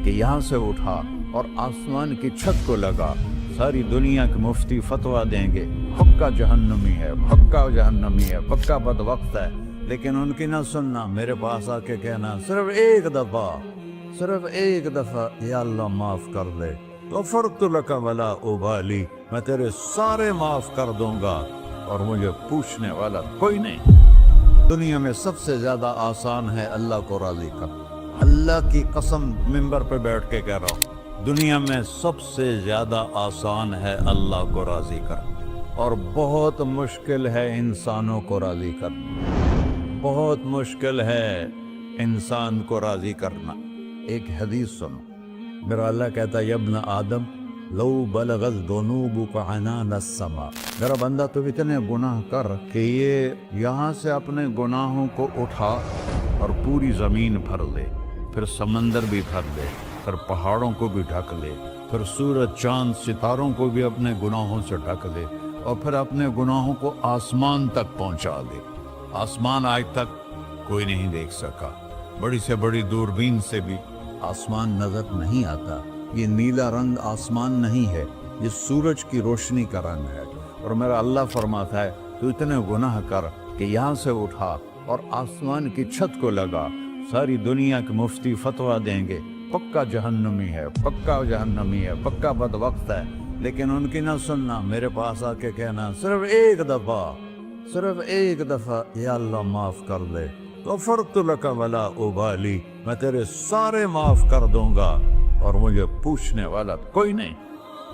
کہ یہاں سے اٹھا اور آسمان کی چھت کو لگا، ساری دنیا کے مفتی فتویٰ دیں گے پکا جہنمی ہے، پکا جہنمی ہے، پکا بدبخت ہے، لیکن ان کی نہ سننا، میرے پاس آ کے کہنا صرف ایک دفعہ یا اللہ معاف کر دے، غفرت لک ولا ابالی، میں تیرے سارے معاف کر دوں گا اور مجھے پوچھنے والا کوئی نہیں۔ دنیا میں سب سے زیادہ آسان ہے اللہ کو راضی کرنا، اللہ کی قسم ممبر پہ بیٹھ کے کہہ رہا ہوں، دنیا میں سب سے زیادہ آسان ہے اللہ کو راضی کرنا، اور بہت مشکل ہے انسانوں کو راضی کرنا، بہت مشکل ہے انسان کو راضی کرنا۔ ایک حدیث سنو، میرا اللہ کہتا ہے یا ابن آدم لو بلغت ذنوبک عنان السماء، میرا بندہ تو اتنے گناہ کر کہ یہ یہاں سے اپنے گناہوں کو اٹھا اور پوری زمین بھر لے، پھر سمندر بھی بھر لے، پھر پہاڑوں کو بھی ڈھک لے، پھر سورج چاند ستاروں کو بھی اپنے گناہوں سے ڈھک لے، اور پھر اپنے گناہوں کو آسمان تک پہنچا دے۔ آسمان آج تک کوئی نہیں دیکھ سکا، بڑی سے بڑی دوربین سے بھی آسمان نظر نہیں آتا، یہ نیلا رنگ آسمان نہیں ہے، یہ سورج کی روشنی کا رنگ ہے۔ اور میرا اللہ فرماتا ہے تو اتنے گناہ کر کہ یہاں سے اٹھا اور آسمان کی چھت کو لگا، ساری دنیا کے مفتی فتویٰ دیں گے پکا جہنمی ہے، پکا جہنمی ہے، پکا بدبخت ہے، لیکن ان کی نہ سننا، میرے پاس آ کے کہنا صرف ایک دفعہ یا اللہ معاف کر دے، غفرت لک ولا ابالی، میں تیرے سارے معاف کر دوں گا اور مجھے پوچھنے والا کوئی نہیں۔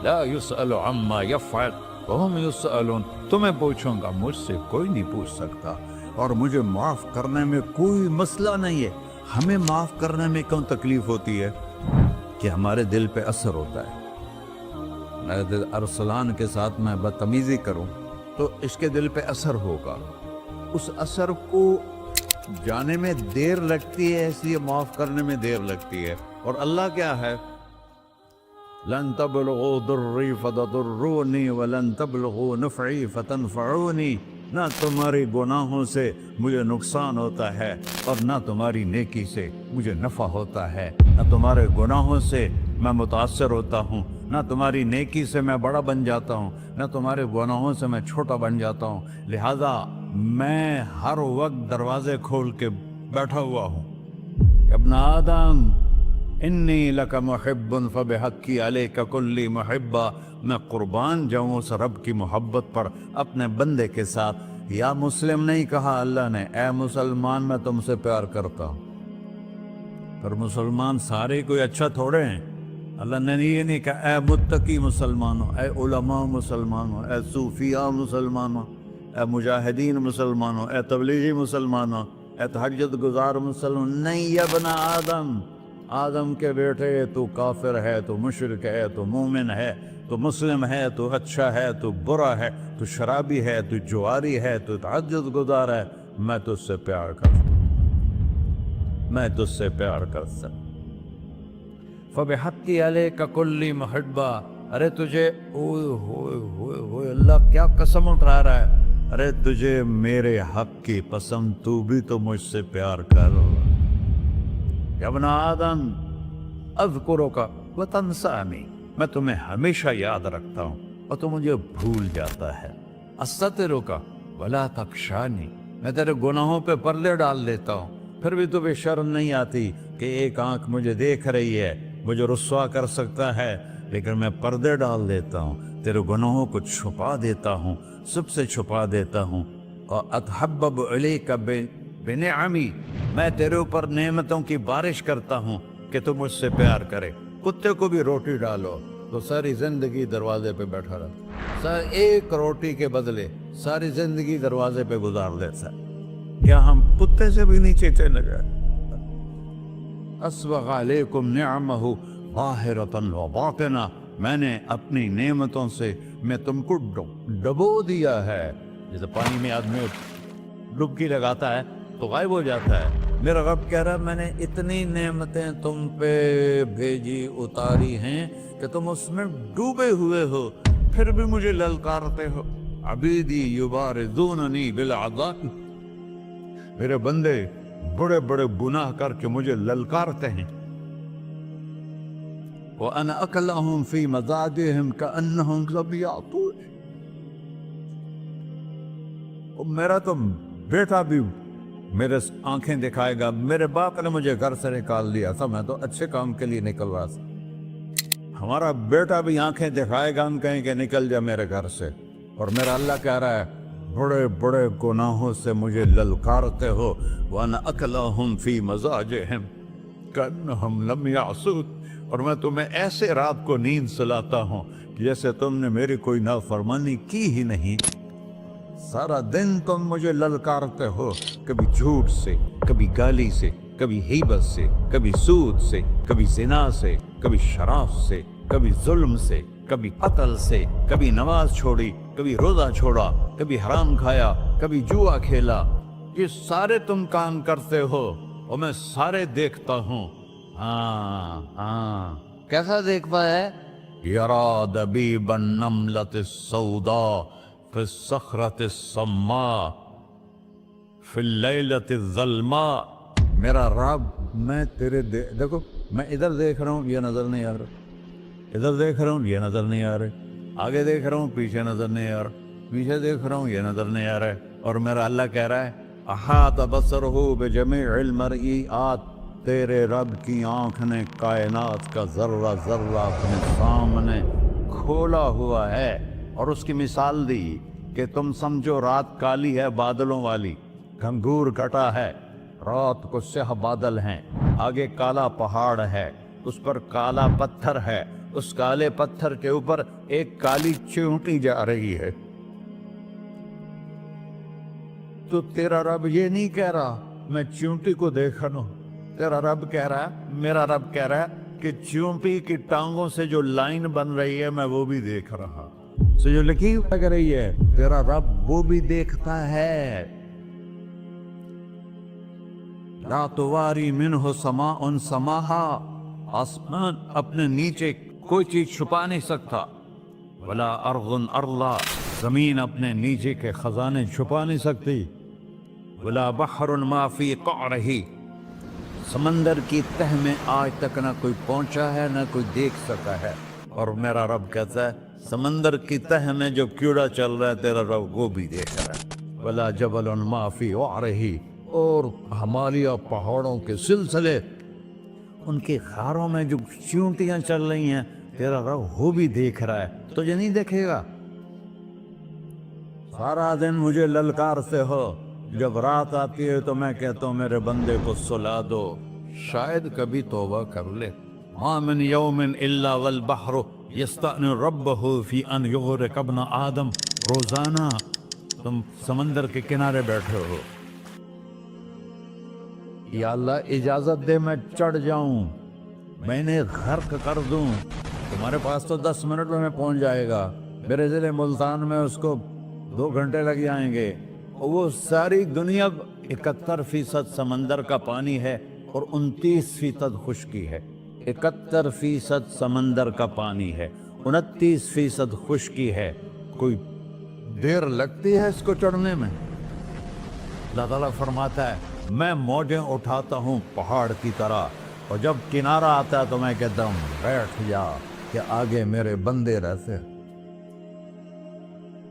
لا يسأل عما يفعل وهم يسألون، تمہیں پوچھوں گا، مجھ سے کوئی نہیں پوچھ سکتا، اور مجھے معاف کرنے میں کوئی مسئلہ نہیں ہے۔ ہمیں معاف کرنے میں کیوں تکلیف ہوتی ہے؟ کہ ہمارے دل پہ اثر ہوتا ہے۔ میرے دل ارسلان کے ساتھ میں بدتمیزی کروں تو اس کے دل پہ اثر ہوگا، اس اثر کو جانے میں دیر لگتی ہے، اس لیے معاف کرنے میں دیر لگتی ہے۔ اور اللہ کیا ہے؟ لن تبلغوا ضری فتضرونی ولن تبلغوا نفعی فتنفعونی، نہ تمہاری گناہوں سے مجھے نقصان ہوتا ہے اور نہ تمہاری نیکی سے مجھے نفع ہوتا ہے، نہ تمہارے گناہوں سے میں متاثر ہوتا ہوں، نہ تمہاری نیکی سے میں بڑا بن جاتا ہوں، نہ تمہارے گناہوں سے میں چھوٹا بن جاتا ہوں، لہذا میں ہر وقت دروازے کھول کے بیٹھا ہوا ہوں۔ ابن آدم انی لک محب فبحقی علیک کلی محبہ، میں قربان جاؤں اس رب کی محبت پر اپنے بندے کے ساتھ۔ یا مسلم نہیں کہا اللہ نے، اے مسلمان میں تم سے پیار کرتا ہوں۔ پر مسلمان سارے کوئی اچھا تھوڑے ہیں، اللہ نے یہ نہیں کہا اے متقی مسلمانوں، اے علماء مسلمانوں، اے صوفیاء مسلمانوں، اے مجاہدین مسلمانوں، اے تبلیغی مسلمانوں، اے تہجد گزار مسلمان، نہیں یا ابن آدم، آدم کے بیٹے، تو کافر ہے، تو مشرک ہے، تو مومن ہے، تو مسلم ہے، تو اچھا ہے، تو برا ہے، تو شرابی ہے، تو جواری ہے، تو تہجد گزار ہے، میں تجھ سے پیار کرتا ہوں، میں تجھ سے پیار کرتا ہوں۔ فبحقی علیک کلی محبہ، ارے تجھے اوئے ہوئے ہوئے ہوئے اللہ کیا قسم اٹھا رہا ہے، ارے تجھے میرے حق کی قسم، تو بھی تو مجھ سے پیار کر۔ یا ابن آدم اذکرک وتنسانی، میں تمہیں ہمیشہ یاد رکھتا ہوں اور تو مجھے بھول جاتا ہے۔ استترک ولا تخشانی، میں تیرے گناہوں پہ پردے ڈال دیتا ہوں، پھر بھی تمہیں شرم نہیں آتی کہ ایک آنکھ مجھے دیکھ رہی ہے، مجھے رسوا کر سکتا ہے، لیکن میں پردے ڈال دیتا ہوں، تیرے گناہوں کو چھپا دیتا ہوں، سب سے چھپا دیتا ہوں۔ اور اتحبب علیک بنعمی، میں تیرے اوپر نعمتوں کی بارش کرتا ہوں کہ تو مجھ سے پیار کرے۔ کتے کو بھی روٹی ڈالو تو ساری زندگی دروازے پہ بیٹھا رہتا، ایک روٹی کے بدلے ساری زندگی دروازے پہ گزار دیتا، کیا ہم کتے سے بھی نیچے چلے گئے؟ اسبغ علیکم نعمہ ظاہرۃ و باطنہ، میں نے اپنی نعمتوں سے میں تم کو ڈبو دیا ہے، جیسے پانی میں آدمی ڈبکی لگاتا ہے تو غائب ہو جاتا ہے۔ میرا رب کہہ رہا ہے میں نے اتنی نعمتیں تم پہ بھیجی، اتاری ہیں کہ تم اس میں ڈوبے ہوئے ہو، پھر بھی مجھے للکارتے ہو۔ عبیدی یبارزوننی بالعذاب، میرے بندے بڑے بڑے گناہ کر کے مجھے للکارتے ہیں، وأنا أكلهم في مزاجهم كأنهم لم يعطون. میرا تو بیٹا بھی میرے آنکھیں دکھائے گا. میرے باپ نے مجھے گھر سے نکال دیا تھا, میں تو اچھے کام کے لیے نکل رہا تھا. ہمارا بیٹا بھی آنکھیں دکھائے گا, ہم کہیں کہ نکل جا میرے گھر سے. اور میرا اللہ کہہ رہا ہے بڑے بڑے گناہوں سے مجھے للکارتے ہو. وَأَنَا أَكْلَهُمْ فِي مَزَاجِهِمْ كَأَنَّهُمْ لَمْ يَعْصُونِ. اور میں تمہیں ایسے رات کو نیند سلاتا ہوں جیسے تم نے میری کوئی نافرمانی کی ہی نہیں. سارا دن تم مجھے للکارتے ہو, کبھی جھوٹ سے, کبھی گالی سے, کبھی غیبت سے, کبھی سود سے, کبھی زنا سے, کبھی شراب سے, کبھی ظلم سے, کبھی قتل سے, کبھی نماز چھوڑی, کبھی روزہ چھوڑا, کبھی حرام کھایا, کبھی جوا کھیلا. یہ سارے تم کام کرتے ہو اور میں سارے دیکھتا ہوں. ہاں کیسا دیکھ پایا؟ یرا دبیب النملۃ السوداء فی الصخرۃ الصماء فی اللیلۃ الظلماء. میرا رب میں تیرے دیکھو, میں ادھر دیکھ رہا ہوں یہ نظر نہیں آ رہا, ادھر دیکھ رہا ہوں یہ نظر نہیں آ رہے, آگے دیکھ رہا ہوں پیچھے نظر نہیں آ رہا, پیچھے دیکھ رہا ہوں یہ نظر نہیں آ رہا ہے. اور میرا اللہ کہہ رہا ہے احاط بصرہ بجمیع المرئیات. تیرے رب کی آنکھ نے کائنات کا ذرہ ذرہ اپنے سامنے کھولا ہوا ہے. اور اس کی مثال دی کہ تم سمجھو رات کالی ہے بادلوں والی, گھنگور گھٹا ہے, رات کو سیاہ بادل ہیں, آگے کالا پہاڑ ہے, اس پر کالا پتھر ہے, اس کالے پتھر کے اوپر ایک کالی چیونٹی جا رہی ہے. تو تیرا رب یہ نہیں کہہ رہا میں چیونٹی کو دیکھ رہا ہوں, تیرا رب کہہ رہا ہے, میرا رب کہہ رہا ہے کہ چیونٹی کی ٹانگوں سے جو لائن بن رہی ہے میں وہ بھی دیکھ رہا. سے جو لکیر لگ رہی ہے تیرا رب وہ بھی دیکھتا ہے. لا تواری منہ سماء سماہا. آسمان اپنے نیچے کوئی چیز چھپا نہیں سکتا. ولا ارض ارضا. زمین اپنے نیچے کے خزانے چھپا نہیں سکتی. ولا بحر ما فی قعرہ. سمندر کی تہ میں آج تک نہ کوئی پہنچا ہے نہ کوئی دیکھ سکا ہے. اور میرا رب کہتا ہے سمندر کی تہ میں جو کیڑا چل رہا ہے تیرا رب وہ بھی دیکھ رہا ہے. ولا جبل ما فی وعرہ. اور ہمالیہ پہاڑوں کے سلسلے, ان کے خاروں میں جو چیونٹیاں چل رہی ہیں تیرا رب وہ بھی دیکھ رہا ہے. تجھے نہیں دیکھے گا؟ سارا دن مجھے للکارتے ہو, جب رات آتی ہے تو میں کہتا ہوں میرے بندے کو سلا دو, شاید کبھی توبہ کر لے. ما من یوم الا والبحر یستأن ربہ فی ان یغرق ابن آدم. روزانہ تم سمندر کے کنارے بیٹھے ہو, یا اللہ اجازت دے میں چڑھ جاؤں, میں نے غرق کر دوں. تمہارے پاس تو 10 منٹ میں پہنچ جائے گا, میرے ضلع ملتان میں اس کو 2 گھنٹے لگ جائیں گے. وہ ساری دنیا 71% سمندر کا پانی ہے اور 29% خشکی ہے. 71% سمندر کا پانی ہے, 29% خشکی ہے. کوئی دیر لگتی ہے اس کو چڑھنے میں؟ اللہ تعالیٰ فرماتا ہے میں موجیں اٹھاتا ہوں پہاڑ کی طرح, اور جب کنارہ آتا ہے تو میں کہتا ہوں بیٹھ جا کہ آگے میرے بندے رہتے.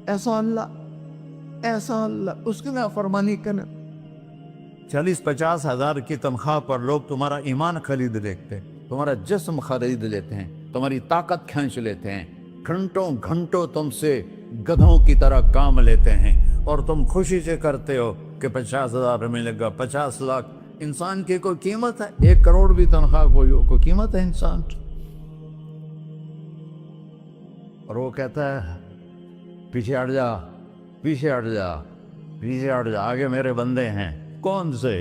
ایسا اللہ اس کی نافرمانی کرنا. 40-50 ہزار کی تنخواہ پر لوگ تمہارا ایمان خرید لیتے, تمہارا جسم خرید لیتے ہیں, تمہاری طاقت کھینچ لیتے ہیں, گھنٹوں گھنٹوں تم سے گدھوں کی طرح کام لیتے ہیں, اور تم خوشی سے کرتے ہو کہ 50,000 ملے گا. 50 لاکھ انسان کی کوئی قیمت ہے؟ 1 کروڑ بھی تنخواہ کوئی قیمت ہے انسان. اور وہ کہتا ہے پیچھے ہٹ جا, پیچھے ہٹ جا, پیچھے ہٹ جا, آگے میرے بندے ہیں. کون سے؟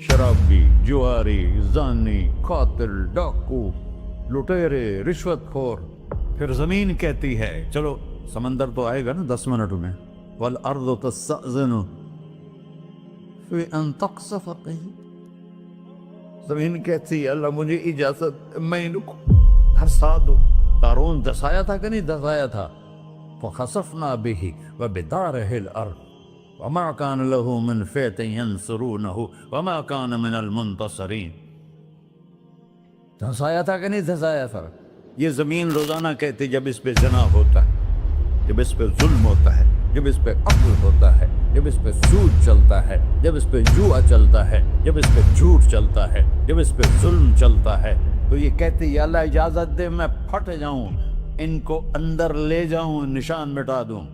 شرابی, جواری, زانی, قاتل, ڈاکو, لٹیرے, رشوت خور. پھر زمین کہتی ہے چلو سمندر تو آئے گا نا 10 منٹ میں. والارض تستأذن فی ان تقصف قیل. زمین کہتی ہے اللہ مجھے اجازت, میں ان کو دھسا دو. قارون دھسایا تھا کہ نہیں دھسایا تھا؟ فخسفنا به وبداره الارض وما كان له من فئة ينصرونه وما كان من المنتصرين. دھسایا تھا کہ نہیں دھسایا تھا؟ یہ زمین روزانہ کہتی جب اس پہ زنا ہوتا ہے، جب اس پہ ظلم ہوتا ہے، جب اس پہ قتل ہوتا ہے، جب اس پہ سود چلتا ہے، جب اس پہ جوا چلتا ہے، جب اس پہ جھوٹ چلتا ہے، جب اس پہ ظلم چلتا ہے، تو یہ کہتی یا اللہ اجازت دے میں پھٹ جاؤں، ان کو اندر لے جاؤں، نشان مٹا دوں۔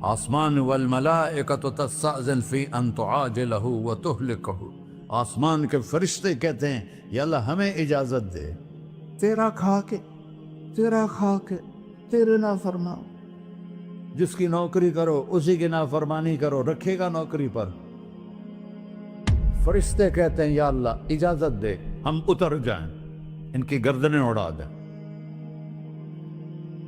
آسمان والملائکۃ تستأذن فی ان تعاجلہ وتہلکہ، آسمان کے فرشتے کہتے ہیں یا اللہ ہمیں اجازت دے، تیرا کھا کے تیرے نافرمان، جس کی نوکری کرو اسی کی نافرمانی کرو، رکھے گا نوکری پر۔ فرشتے کہتے ہیں یا اللہ اجازت دے ہم اتر جائیں، ان کی گردنیں اڑا دیں۔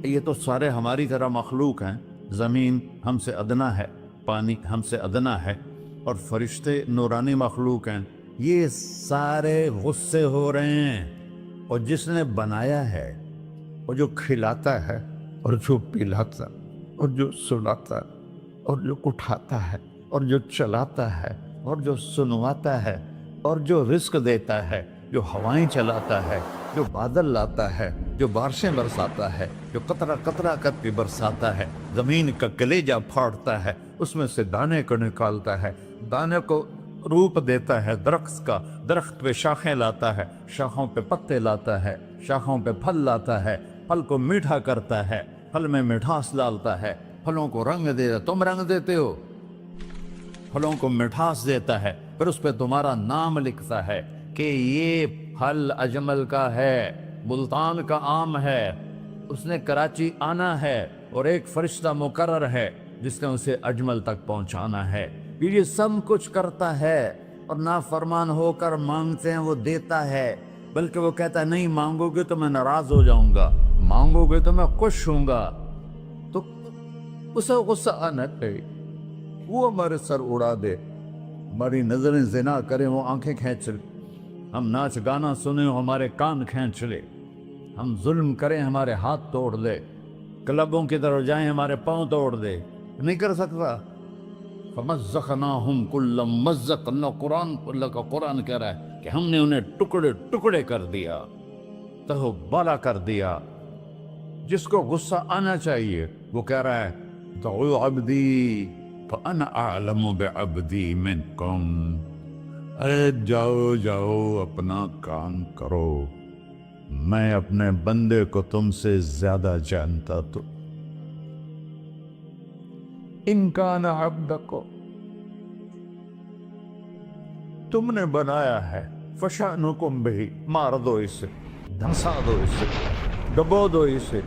یہ تو سارے ہماری طرح مخلوق ہیں، زمین ہم سے ادنا ہے، پانی ہم سے ادنا ہے، اور فرشتے نورانی مخلوق ہیں، یہ سارے غصے ہو رہے ہیں۔ اور جس نے بنایا ہے، اور جو کھلاتا ہے، اور جو پلاتا، اور جو سلاتا، اور جو اٹھاتا ہے، اور جو چلاتا ہے، اور جو سنواتا ہے، اور جو رزق دیتا ہے، جو ہوائیں چلاتا ہے، جو بادل لاتا ہے، جو بارشیں برساتا ہے، جو قطرہ قطرہ کر کے برساتا ہے، زمین کا کلیجہ پھاڑتا ہے، اس میں سے دانے کو نکالتا ہے، دانے کو روپ دیتا ہے درخت کا، درخت پہ شاخیں لاتا ہے، شاخوں پہ پتے لاتا ہے، شاخوں پہ پھل لاتا ہے، پھل کو میٹھا کرتا ہے، پھل میں مٹھاس ڈالتا ہے، پھلوں کو رنگ دیتا، تم رنگ دیتے ہو، پھلوں کو مٹھاس دیتا ہے، پھر اس پہ تمہارا نام لکھتا ہے کہ یہ پھل اجمل کا ہے، ملتان کا آم ہے، اس نے کراچی آنا ہے، اور ایک فرشتہ مقرر ہے جس نے اسے اجمل تک پہنچانا ہے۔ یہ سب کچھ کرتا ہے، اور نافرمان ہو کر مانگتے ہیں وہ دیتا ہے، بلکہ وہ کہتا ہے نہیں مانگو گے تو میں ناراض ہو جاؤں گا، مانگو گے تو میں خوش ہوں گا۔ تو اسے غصہ آنا چاہیے، وہ ہمارے سر اڑا دے، ہماری نظریں زنا کریں وہ آنکھیں کھینچ لے، ہم ناچ گانا سنیں وہ ہمارے کان کھینچ لے، ہم ظلم کریں ہمارے ہاتھ توڑ دے، کلبوں کی طرف جائیں ہمارے پاؤں توڑ دے، نہیں کر سکتا۔ فَمَزَّقْنَاهُمْ كُلَّ مُمَزَّقٍ، اللہ کا قرآن کہہ رہا ہے کہ ہم نے انہیں ٹکڑے ٹکڑے کر دیا، تہو بالا کر دیا۔ جس کو غصہ آنا چاہیے وہ کہہ رہا ہے دعو عبدی فَأَنَا أَعْلَمُ بِعَبْدِي مِنْكُمْ، ارے جاؤ جاؤ اپنا کام کرو، میں اپنے بندے کو تم سے زیادہ جانتا۔ تو ان کان عبدکو، تم نے بنایا ہے، فشانکم بہی، مار دو اسے، دھنسا دو اسے، ڈبو دو اسے،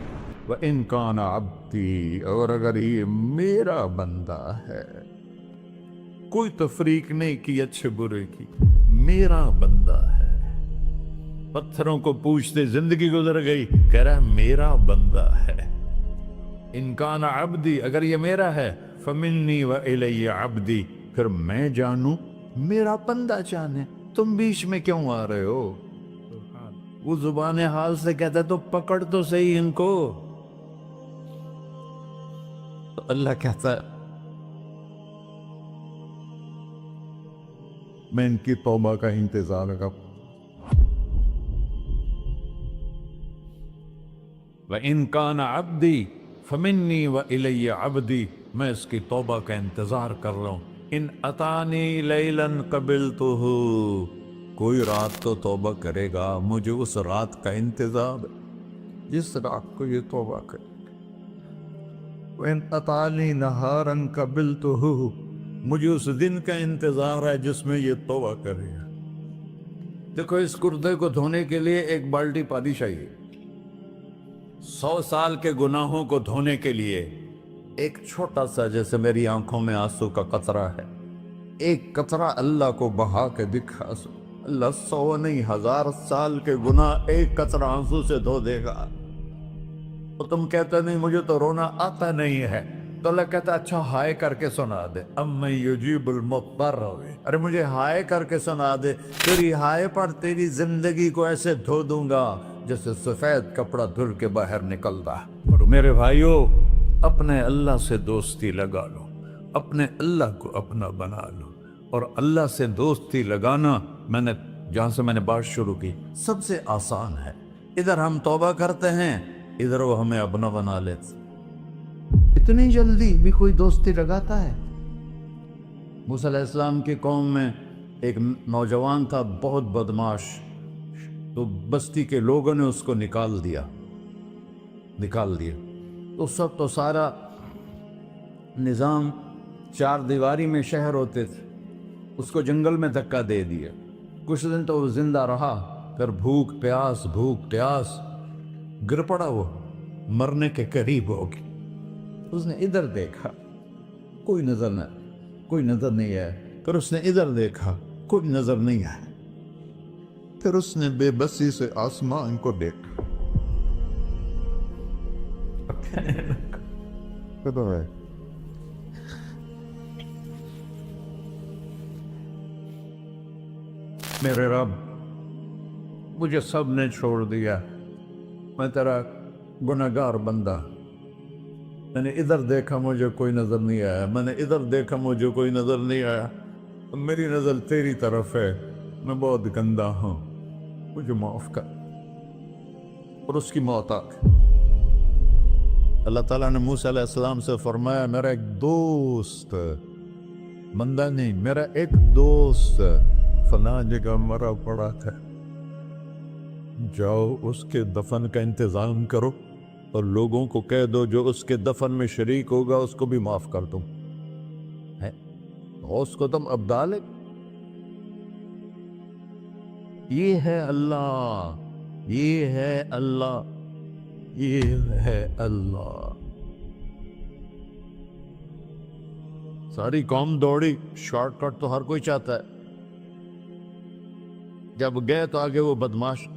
وَإِن كَانَ عَبْدِي، اور اگر یہ میرا بندہ ہے، کوئی تفریق نہیں کی اچھے برے کی، میرا بندہ ہے۔ پتھروں کو پوچھتے زندگی گزر گئی، کہہ رہا ہے میرا بندہ ہے۔ ان کان عبدی، اگر یہ میرا ہے، فمنی وإلی عبدی، پھر میں جانوں میرا بندہ جانے، تم بیچ میں کیوں آ رہے ہو؟ وہ زبان حال سے کہتا ہے تو پکڑ تو صحیح ان کو۔ تو اللہ کہتا ہے میں ان کی توبہ کا انتظار کروں۔ وَإِن كَانَ عَبْدِي فَمِنِّي وَإِلَيَّ عَبْدِي، میں اس کی توبہ کا انتظار کر رہا ہوں۔ ان اتانی لیلاً قبلتہ، کوئی رات تو توبہ کرے گا، مجھے اس رات کا انتظار ہے جس رات کو یہ توبہ کرے۔ وَإِن أَتَانِي نَهَارًا قَبِلْتُهُ، مجھے اس دن کا انتظار ہے جس میں یہ توبہ کرے گا۔ دیکھو اس کردے کو دھونے کے لیے ایک بالٹی پانی چاہیے، 100 سال کے گناہوں کو دھونے کے لیے ایک چھوٹا سا، جیسے میری آنکھوں میں آنسو کا قطرہ ہے، ایک قطرہ اللہ کو بہا کے دکھا سو، اللہ 100 نہیں 1000 سال کے گناہ ایک قطرہ آنسو سے دھو دے گا۔ تو تم کہتے نہیں مجھے تو رونا آتا نہیں ہے، تو اللہ کہتا اچھا ہائے کر کے سنا دے، اَمَّن يُجِيبُ الْمُضْطَرَّ، ارے مجھے ہائے کر کے سنا دے، تیری ہائے پر تیری زندگی کو ایسے دھو دوں گا جیسے سفید کپڑا دھل کے باہر نکلتا۔ اور میرے بھائیو، اپنے اللہ سے دوستی لگا لو، اپنے اللہ کو اپنا بنا لو۔ اور اللہ سے دوستی لگانا، جہاں سے میں نے بات شروع کی، سب سے آسان ہے۔ ادھر ہم توبہ کرتے ہیں، ادھر وہ ہمیں اپنا بنا لیتے۔ اتنی جلدی بھی کوئی دوستی لگاتا ہے؟ موسیٰ علیہ السلام کی قوم میں ایک نوجوان تھا بہت بدماش، تو بستی کے لوگوں نے اس کو نکال دیا۔ تو سب تو سارا نظام چار دیواری میں شہر ہوتے تھے، اس کو جنگل میں دھکا دے دیا۔ کچھ دن تو وہ زندہ رہا، پھر بھوک پیاس گر پڑا، وہ مرنے کے قریب ہو گیا۔ اس نے ادھر دیکھا، کوئی نظر نہیں آیا، پھر اس نے ادھر دیکھا، کوئی نظر نہیں آیا، پھر اس نے بے بسی سے آسمان کو دیکھا۔ میرے رب، مجھے سب نے چھوڑ دیا، میں تیرا گنہگار بندہ، میں نے ادھر دیکھا مجھے کوئی نظر نہیں آیا، میں نے ادھر دیکھا مجھے کوئی نظر نہیں آیا، میری نظر تیری طرف ہے، میں بہت گندا ہوں، مجھے معاف کر۔ اور اس کی موت آ گئی۔ اللہ تعالیٰ نے موسیٰ علیہ السلام سے فرمایا، میرا ایک دوست، بندہ نہیں، میرا ایک دوست فلاں جگہ مرا پڑا تھا، جاؤ اس کے دفن کا انتظام کرو اور لوگوں کو کہہ دو جو اس کے دفن میں شریک ہوگا اس کو بھی معاف کر دوں۔ اس کو تم ابدال ہے۔ یہ ہے اللہ، یہ ہے اللہ، یہ ہے اللہ۔ ساری قوم دوڑی، شارٹ کٹ تو ہر کوئی چاہتا ہے۔ جب گئے تو آگے وہ بدماش،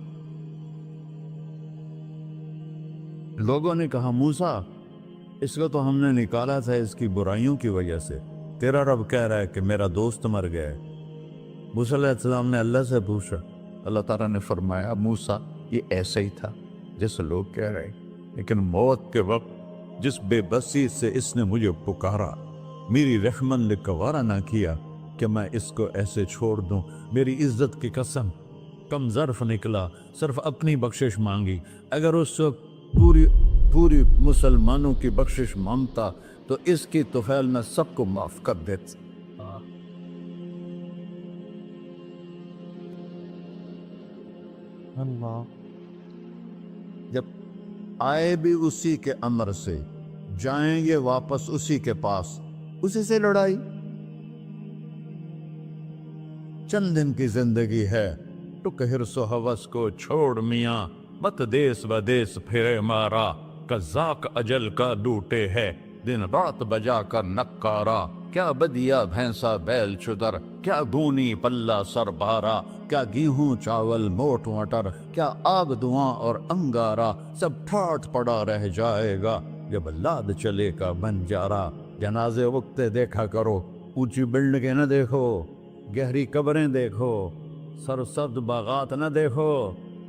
لوگوں نے کہا موسیٰ اس کو تو ہم نے نکالا تھا اس کی برائیوں کی وجہ سے، تیرا رب کہہ رہا ہے کہ میرا دوست مر گیا ہے۔ موسیٰ علیہ السلام نے اللہ سے پوچھا، اللہ تعالیٰ نے فرمایا موسیٰ یہ ایسا ہی تھا جیسے لوگ کہہ رہے، لیکن موت کے وقت جس بے بسی سے اس نے مجھے پکارا، میری رحمت نے گوارا نہ کیا کہ میں اس کو ایسے چھوڑ دوں۔ میری عزت کی قسم، کم ظرف نکلا، صرف اپنی بخشش مانگی۔ اگر اس وقت پوری مسلمانوں کی بخشش مانگتا تو اس کی طفیل میں سب کو معاف کر دیتا۔ اللہ جب آئے بھی اسی کے امر سے، جائیں گے واپس اسی کے پاس، اسی سے لڑائی۔ چند دن کی زندگی ہے، ٹک حرص و ہوس کو چھوڑ میاں، مت دیس بدیس پھرے مارا، قزاق اجل کا ڈوٹے ہے، دن رات بجا کر نکارا، کیا بدیا بھینسا بیل چدر، کیا گونی پلہ سر بارا، کیا گیہوں چاول موٹ مٹر، کیا آگ دھواں اور انگارا، سب ٹھاٹ پڑا رہ جائے گا جب لاد چلے کا بنجارا۔ جنازے وقتے دیکھا کرو، اونچی بلڈنگیں نہ دیکھو، گہری قبریں دیکھو، سرسبز باغات نہ دیکھو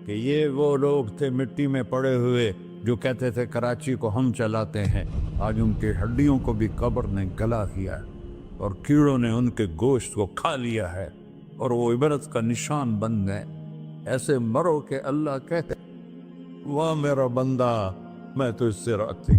کہ یہ وہ لوگ تھے مٹی میں پڑے ہوئے جو کہتے تھے کراچی کو ہم چلاتے ہیں۔ آج ان کی ہڈیوں کو بھی قبر نے گلا کیا ہے اور کیڑوں نے ان کے گوشت کو کھا لیا ہے اور وہ عبرت کا نشان بن گئے۔ ایسے مرو کہ اللہ کہتے واہ میرا بندہ، میں تو اس سے راضی۔